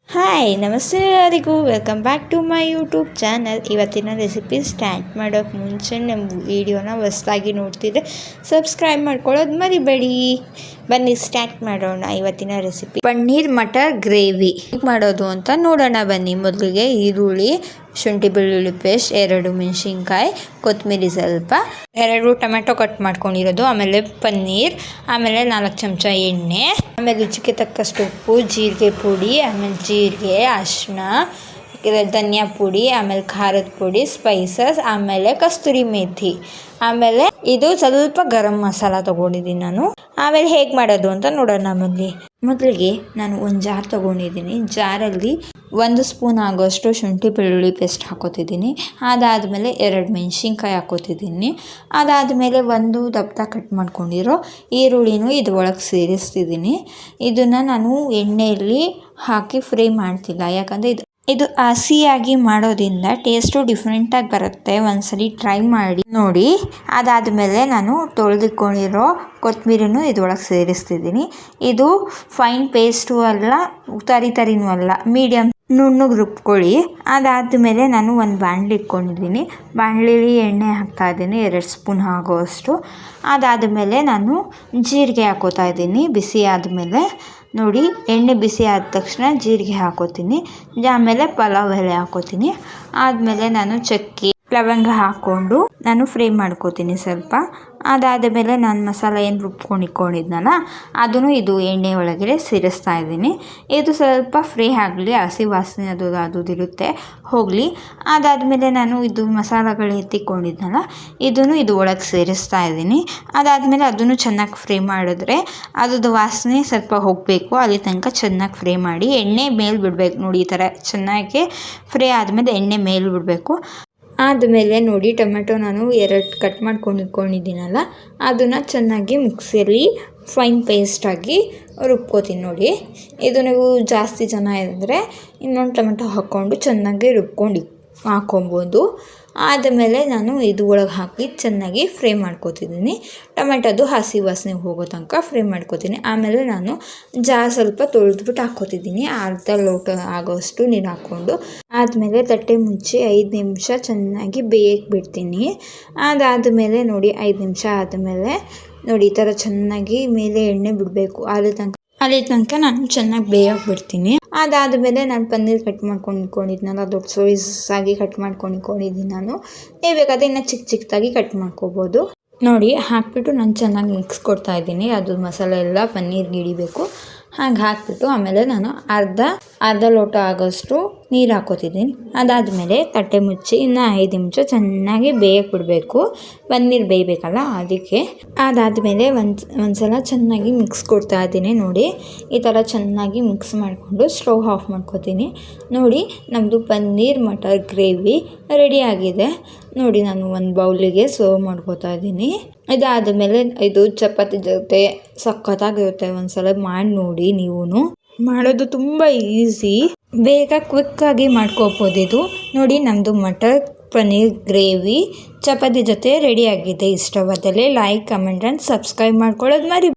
Hi ನಮಸ್ತೆ ಎಲ್ಲರಿಗೂ, welcome back to my YouTube channel. ಇವತ್ತಿನ ರೆಸಿಪಿ ಸ್ಟಾರ್ಟ್ ಮಾಡೋಕ್ಕೆ ಮುಂಚೆ ನಮ್ಮ ವಿಡಿಯೋನ ಹೊಸದಾಗಿ ನೋಡ್ತಿದ್ರೆ ಸಬ್ಸ್ಕ್ರೈಬ್ ಮಾಡ್ಕೊಳ್ಳೋದು ಮರಿಬೇಡಿ. ಬನ್ನಿ ಸ್ಟಾರ್ಟ್ ಮಾಡೋಣ. ಇವತ್ತಿನ ರೆಸಿಪಿ ಪನ್ನೀರ್ ಮಟರ್ ಗ್ರೇವಿ ಮಾಡೋದು ಅಂತ ನೋಡೋಣ ಬನ್ನಿ. ಮೊದಲಿಗೆ ಈರುಳ್ಳಿ, ಶುಂಠಿ ಬೆಳ್ಳುಳ್ಳಿ ಪೇಸ್ಟ್, 2 ಮೆಣಸಿನ್ಕಾಯಿ, ಕೊತ್ತಂಬರಿ ಸ್ವಲ್ಪ, 2 ಟೊಮೆಟೊ ಕಟ್ ಮಾಡ್ಕೊಂಡಿರೋದು, ಆಮೇಲೆ ಪನ್ನೀರ್, ಆಮೇಲೆ 4 ಚಮಚ ಎಣ್ಣೆ, ಆಮೇಲೆ ರುಚಿಗೆ ತಕ್ಕಷ್ಟು ಉಪ್ಪು, ಜೀರಿಗೆ ಪುಡಿ, ಆಮೇಲೆ ಜೀರಿಗೆ, ಅರಿಶಿನ, ಧನಿಯಾ ಪುಡಿ, ಆಮೇಲೆ ಖಾರದ ಪುಡಿ, ಸ್ಪೈಸಸ್, ಆಮೇಲೆ ಕಸ್ತೂರಿ ಮೇಥಿ, ಆಮೇಲೆ ಇದು ಸ್ವಲ್ಪ ಗರಂ ಮಸಾಲ ತೊಗೊಂಡಿದ್ದೀನಿ ನಾನು. ಆಮೇಲೆ ಹೇಗೆ ಮಾಡೋದು ಅಂತ ನೋಡೋಣ ಬನ್ನಿ. ಮೊದಲಿಗೆ ನಾನು ಒಂದು ಜಾರ್ ತೊಗೊಂಡಿದ್ದೀನಿ. ಜಾರಲ್ಲಿ 1 ಸ್ಪೂನ್ ಆಗೋಷ್ಟು ಶುಂಠಿ ಬೆಳ್ಳುಳ್ಳಿ ಪೇಸ್ಟ್ ಹಾಕೋತಿದ್ದೀನಿ. ಅದಾದಮೇಲೆ 2 ಮೆಣಸಿನ್ಕಾಯಿ ಹಾಕೋತಿದ್ದೀನಿ. ಅದಾದಮೇಲೆ 1 ದಪ್ಪ ಕಟ್ ಮಾಡ್ಕೊಂಡಿರೋ ಈರುಳ್ಳಿನೂ ಇದು ಒಳಗೆ ಸೇರಿಸ್ತಿದ್ದೀನಿ. ಇದನ್ನು ನಾನು ಎಣ್ಣೆಯಲ್ಲಿ ಹಾಕಿ ಫ್ರೈ ಮಾಡ್ತಿಲ್ಲ, ಯಾಕಂದರೆ ಇದು ಹಸಿಯಾಗಿ ಮಾಡೋದ್ರಿಂದ ಟೇಸ್ಟು ಡಿಫ್ರೆಂಟಾಗಿ ಬರುತ್ತೆ. ಒಂದ್ಸಲಿ ಟ್ರೈ ಮಾಡಿ ನೋಡಿ. ಅದಾದಮೇಲೆ ನಾನು ತೊಳೆದಿಟ್ಕೊಂಡಿರೋ ಕೊತ್ತಂಬರಿನೂ ಇದ್ರೊಳಗೆ ಸೇರಿಸ್ತಿದ್ದೀನಿ. ಇದು ಫೈನ್ ಪೇಸ್ಟು ಅಲ್ಲ, ತರಿನೂ ಅಲ್ಲ, ಮೀಡಿಯಮ್ ನುಣ್ಣಗೆ ರುಬ್ಕೊಳ್ಳಿ. ಅದಾದಮೇಲೆ ನಾನು ಒಂದು ಬಾಣಲಿ ಇಟ್ಕೊಂಡಿದ್ದೀನಿ. ಬಾಣಲಿಲಿ ಎಣ್ಣೆ ಹಾಕ್ತಾಯಿದ್ದೀನಿ, 2 ಸ್ಪೂನ್ ಆಗೋಷ್ಟು. ಅದಾದಮೇಲೆ ನಾನು ಜೀರಿಗೆ ಹಾಕೋತಾ ಇದ್ದೀನಿ. ಬಿಸಿ ಆದಮೇಲೆ ನೋಡಿ, ಎಣ್ಣೆ ಬಿಸಿ ಆದ ತಕ್ಷಣ ಜೀರಿಗೆ ಹಾಕೋತೀನಿ. ಆಮೇಲೆ ಪಲಾವ್ ಎಲೆ ಹಾಕೋತೀನಿ. ಆದಮೇಲೆ ನಾನು ಚಕ್ಕೆ ಲವಂಗ ಹಾಕ್ಕೊಂಡು ನಾನು ಫ್ರೈ ಮಾಡ್ಕೋತೀನಿ ಸ್ವಲ್ಪ. ಅದಾದಮೇಲೆ ನಾನು ಮಸಾಲ ಏನು ರುಬ್ಕೊಂಡಿದ್ನಲ್ಲ ಅದನ್ನು ಇದು ಎಣ್ಣೆ ಒಳಗಡೆ ಸೇರಿಸ್ತಾ ಇದ್ದೀನಿ. ಇದು ಸ್ವಲ್ಪ ಫ್ರೈ ಆಗಲಿ, ಹಸಿ ವಾಸನೆ ಅದು ಇರುತ್ತೆ ಹೋಗಲಿ. ಅದಾದಮೇಲೆ ನಾನು ಇದು ಮಸಾಲೆಗಳು ಎತ್ತಿಕೊಂಡಿದ್ನಲ್ಲ ಇದನ್ನು ಇದು ಒಳಗೆ ಸೇರಿಸ್ತಾ ಇದ್ದೀನಿ. ಅದಾದಮೇಲೆ ಅದನ್ನು ಚೆನ್ನಾಗಿ ಫ್ರೈ ಮಾಡಿದ್ರೆ ಅದ್ರದ್ದು ವಾಸನೆ ಸ್ವಲ್ಪ ಹೋಗಬೇಕು, ಅಲ್ಲಿ ತನಕ ಚೆನ್ನಾಗಿ ಫ್ರೈ ಮಾಡಿ. ಎಣ್ಣೆ ಮೇಲೆ ಬಿಡಬೇಕು ನೋಡಿ, ಈ ಥರ ಚೆನ್ನಾಗಿ ಫ್ರೈ ಆದಮೇಲೆ ಎಣ್ಣೆ ಮೇಲೆ ಬಿಡಬೇಕು. ಆದಮೇಲೆ ನೋಡಿ, ಟೊಮೆಟೊ ನಾನು 2 ಕಟ್ ಮಾಡ್ಕೊಂಡು ಇಟ್ಕೊಂಡಿದ್ದೀನಲ್ಲ ಅದನ್ನು ಚೆನ್ನಾಗಿ ಮಿಕ್ಸಿಯಲ್ಲಿ ಫೈನ್ ಪೇಸ್ಟಾಗಿ ರುಬ್ಕೋತೀನಿ ನೋಡಿ. ಇದು ನೀವು ಜಾಸ್ತಿ ಜನ ಇದ್ದರೆ ಇನ್ನೊಂದು ಟೊಮೆಟೊ ಹಾಕ್ಕೊಂಡು ಚೆನ್ನಾಗಿ ರುಬ್ಕೊಂಡು ಹಾಕ್ಕೊಬೋದು. ಆದಮೇಲೆ ನಾನು ಇದು ಒಳಗೆ ಹಾಕಿ ಚೆನ್ನಾಗಿ ಫ್ರೈ ಮಾಡ್ಕೋತಿದ್ದೀನಿ. ಟೊಮೆಟೊದು ಹಸಿ ವಾಸನೆ ಹೋಗೋ ತನಕ ಫ್ರೈ ಮಾಡ್ಕೋತೀನಿ. ಆಮೇಲೆ ನಾನು ಸ್ವಲ್ಪ ತೊಳೆದ್ಬಿಟ್ಟು ಹಾಕ್ಕೋತಿದ್ದೀನಿ, ಅರ್ಧ ಲೋಟ ಆಗೋಷ್ಟು ನೀರು ಹಾಕ್ಕೊಂಡು. ಆದಮೇಲೆ ತಟ್ಟೆ ಮುಚ್ಚಿ 5 ನಿಮಿಷ ಚೆನ್ನಾಗಿ ಬೇಯಕ್ಕೆ ಬಿಡ್ತೀನಿ. ಅದಾದಮೇಲೆ ನೋಡಿ, 5 ನಿಮಿಷ ಆದಮೇಲೆ ನೋಡಿ ಈ ಥರ ಚೆನ್ನಾಗಿ ಮೇಲೆ ಎಣ್ಣೆ ಬಿಡಬೇಕು. ಅಲ್ಲಿ ತನಕ ನಾನು ಚೆನ್ನಾಗಿ ಬೇಯಕ್ಕೆ ಬಿಡ್ತೀನಿ. ಅದಾದಮೇಲೆ ನಾನು ಪನ್ನೀರ್ ಕಟ್ ಮಾಡ್ಕೊಂಡಿದ್ನಲ್ಲ, ದೊಡ್ಡ ಸೈಜಾಗಿ ಕಟ್ ಮಾಡ್ಕೊಂಡಿದ್ದೀನಿ ನಾನು. ನೀವು ಬೇಕಾದರೆ ಇನ್ನು ಚಿಕ್ಕದಾಗಿ ಕಟ್ ಮಾಡ್ಕೋಬೋದು. ನೋಡಿ, ಹಾಕಿಬಿಟ್ಟು ನಾನು ಚೆನ್ನಾಗಿ ಮಿಕ್ಸ್ ಕೊಡ್ತಾಯಿದ್ದೀನಿ. ಅದು ಮಸಾಲೆ ಎಲ್ಲ ಪನ್ನೀರ್ಗೆ ಹಿಡಿಬೇಕು. ಹಾಗೆ ಹಾಕಿಬಿಟ್ಟು ಆಮೇಲೆ ನಾನು ಅರ್ಧ ಲೋಟ ಆಗೋಷ್ಟು ನೀರು ಹಾಕೋತಿದ್ದೀನಿ. ಅದಾದಮೇಲೆ ತಟ್ಟೆ ಮುಚ್ಚಿ ಇನ್ನು 5 ನಿಮಿಷ ಚೆನ್ನಾಗಿ ಬೇಯಕ್ಕೆ ಬಿಡಬೇಕು. ಪನ್ನೀರ್ ಬೇಯಬೇಕಲ್ಲ ಅದಕ್ಕೆ. ಅದಾದಮೇಲೆ ಒಂದ್ಸಲ ಚೆನ್ನಾಗಿ ಮಿಕ್ಸ್ ಕೊಡ್ತಾ ಇದ್ದೀನಿ. ನೋಡಿ, ಈ ಥರ ಚೆನ್ನಾಗಿ ಮಿಕ್ಸ್ ಮಾಡಿಕೊಂಡು ಸ್ಟವ್ ಆಫ್ ಮಾಡ್ಕೋತೀನಿ. ನೋಡಿ, ನಮ್ಮದು ಪನ್ನೀರ್ ಮಟರ್ ಗ್ರೇವಿ ರೆಡಿಯಾಗಿದೆ. ನೋಡಿ, ನಾನು ಒಂದು ಬೌಲಿಗೆ ಸರ್ವ್ ಮಾಡ್ಕೋತಾ ಇದ್ದೀನಿ. ಇದಾದಮೇಲೆ ಇದು ಚಪಾತಿ ಜೊತೆ ಸಖತ್ತಾಗಿರುತ್ತೆ. ಒಂದ್ಸಲ ಮಾಡಿ ನೋಡಿ. ನೀವು ಮಾಡೋದು ತುಂಬ ಈಸಿ, ಬೇಗ ಕ್ವಿಕ್ಕಾಗಿ ಮಾಡ್ಕೋಬೋದು ಇದು. ನೋಡಿ, ನಮ್ಮದು ಮಟರ್ ಪನ್ನೀರ್ ಗ್ರೇವಿ ಚಪಾತಿ ಜೊತೆ ರೆಡಿಯಾಗಿದೆ. ಇಷ್ಟವಾದಲ್ಲಿ ಲೈಕ್, ಕಮೆಂಟ್ ಆ್ಯಂಡ್ ಸಬ್ಸ್ಕ್ರೈಬ್ ಮಾಡ್ಕೊಳ್ಳೋದು ಮರಿ